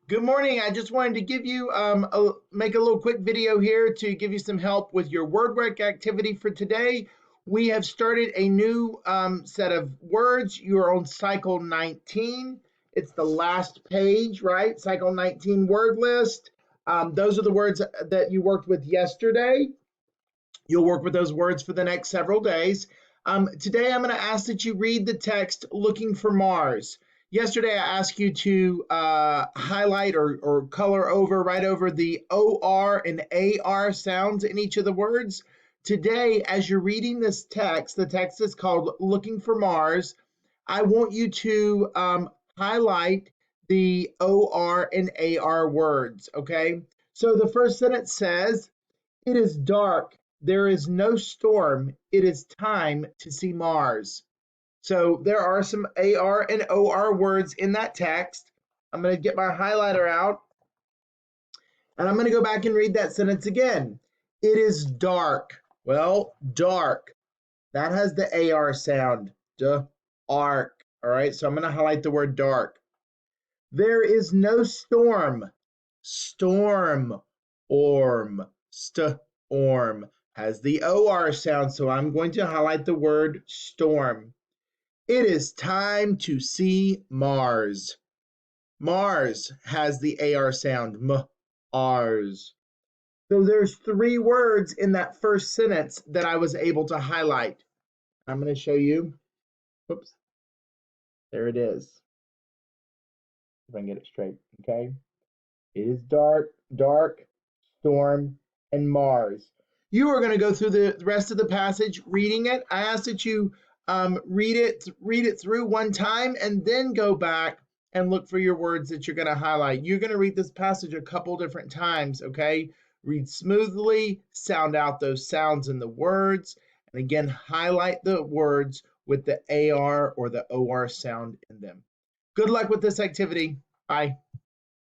Good morning. I just wanted to give you make a little quick video here to give you some help with your word work activity for today. We have started a new set of words. You are on cycle 19. It's the last page, right? Cycle 19 word list. Those are the words that you worked with yesterday. You'll work with those words for the next several days. Today, I'm going to ask that you read the text Looking for Mars. Yesterday, I asked you to highlight or color over, write over the OR and AR sounds in each of the words. Today, as you're reading this text, the text is called Looking for Mars. I want you to highlight the OR and AR words, okay? So the first sentence says, "It is dark. There is no storm. It is time to see Mars." So there are some AR and OR words in that text. I'm going to get my highlighter out and I'm going to go back and read that sentence again. It is dark. Well, dark. That has the AR sound. Arc. All right, so I'm going to highlight the word dark. There is no storm. Storm. Orm. Storm has the OR sound, so I'm going to highlight the word storm. It is time to see Mars. Mars has the AR sound. Mars. So there's three words in that first sentence that I was able to highlight. I'm going to show you. Whoops. There it is. If I can get it straight, okay? It is dark, dark, storm, and Mars. You are going to go through the rest of the passage reading it. I ask that you read it through one time and then go back and look for your words that you're going to highlight. You're going to read this passage a couple different times, okay? Read smoothly, sound out those sounds in the words, and again, highlight the words with the AR or the OR sound in them. Good luck with this activity. Bye.